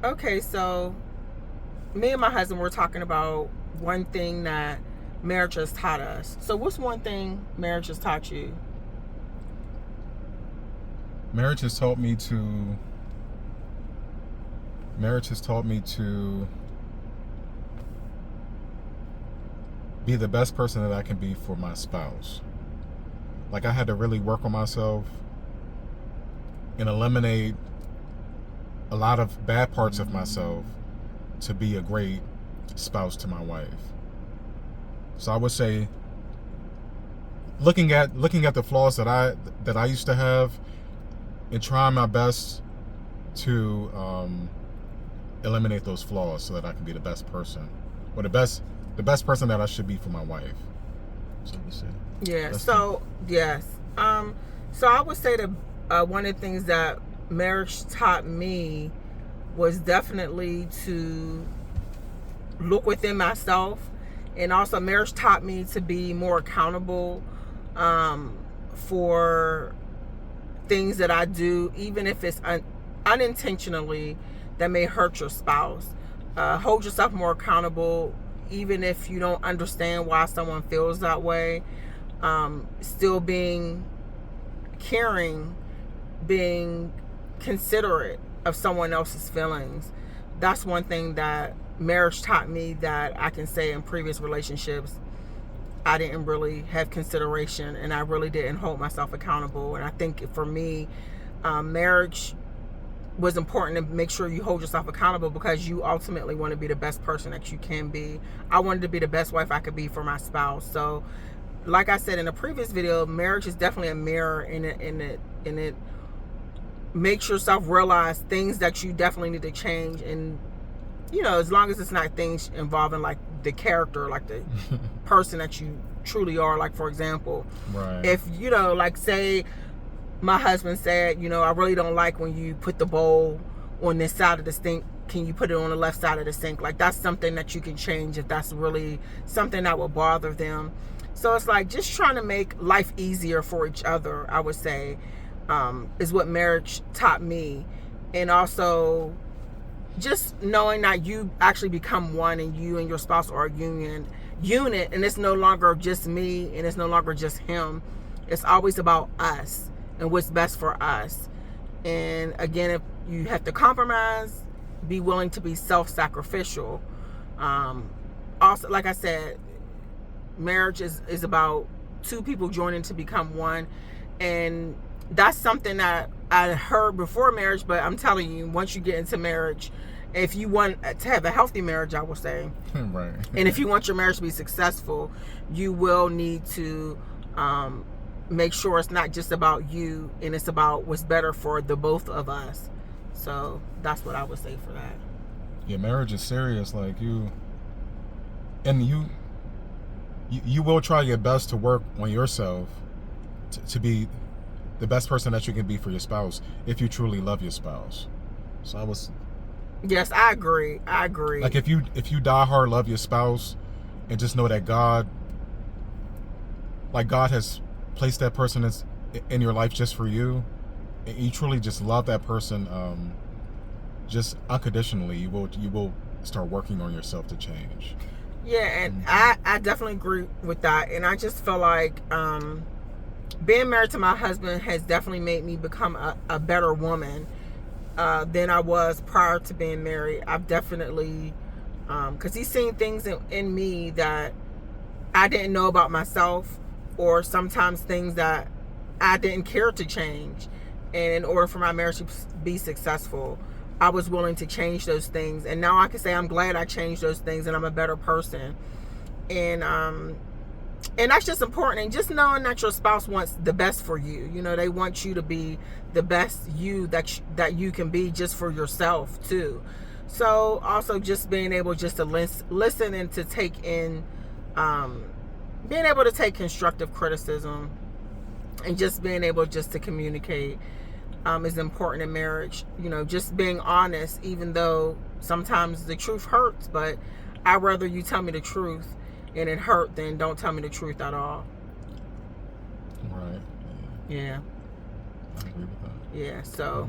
Okay, so me and my husband were talking about one thing that marriage has taught us. So what's one thing marriage has taught you? Marriage has taught me to be the best person that I can be for my spouse. Like, I had to really work on myself and eliminate a lot of bad parts of myself to be a great spouse to my wife. So I would say, looking at the flaws that I used to have, and trying my best to eliminate those flaws so that I can be the best person, or the best person that I should be for my wife. So I would say. Yeah. That's So yes. So I would say that one of the things that marriage taught me was definitely to look within myself, and also marriage taught me to be more accountable for things that I do, even if it's unintentionally, that may hurt your spouse. Hold yourself more accountable, even if you don't understand why someone feels that way. Still being caring, being considerate of someone else's feelings. That's one thing that marriage taught me that I can say in previous relationships I didn't really have consideration, and I really didn't hold myself accountable. And I think for me, marriage was important to make sure you hold yourself accountable, because you ultimately want to be the best person that you can be. I wanted to be the best wife I could be for my spouse. So like I said in a previous video, marriage is definitely a mirror, and it makes yourself realize things that you definitely need to change. And as long as it's not things involving like the character, like the person that you truly are. Like, for example, right. If like, say my husband said, I really don't like when you put the bowl on this side of the sink, can you put it on the left side of the sink? Like, that's something that you can change if that's really something that will bother them. So it's like just trying to make life easier for each other, I would say, is what marriage taught me. And also just knowing that you actually become one, and you and your spouse are a unit, and it's no longer just me, and it's no longer just him. It's always about us and what's best for us. And again, if you have to compromise, be willing to be self-sacrificial. Also, like I said, marriage is about two people joining to become one. And that's something that I heard before marriage, but I'm telling you, once you get into marriage, if you want to have a healthy marriage, I will say, right. And if you want your marriage to be successful, you will need to make sure it's not just about you, and it's about what's better for the both of us. So that's what I would say for that. Yeah, marriage is serious. Like, you will try your best to work on yourself to be the best person that you can be for your spouse, if you truly love your spouse. So Yes, I agree. Like, if you die hard love your spouse, and just know that God has placed that person in your life just for you, and you truly just love that person, just unconditionally, you will start working on yourself to change. Yeah, and I definitely agree with that. And I just feel like being married to my husband has definitely made me become a better woman than I was prior to being married. I've definitely, because he's seen things in me that I didn't know about myself, or sometimes things that I didn't care to change. And in order for my marriage to be successful, I was willing to change those things. And now I can say I'm glad I changed those things, and I'm a better person. And that's just important. And just knowing that your spouse wants the best for you. They want you to be the best you that you can be, just for yourself too. So also just being able just to listen and to take in, being able to take constructive criticism, and just being able just to communicate is important in marriage. Just being honest, even though sometimes the truth hurts, but I'd rather you tell me the truth and it hurt than don't tell me the truth at all. Right. Yeah. I agree with that. Yeah. So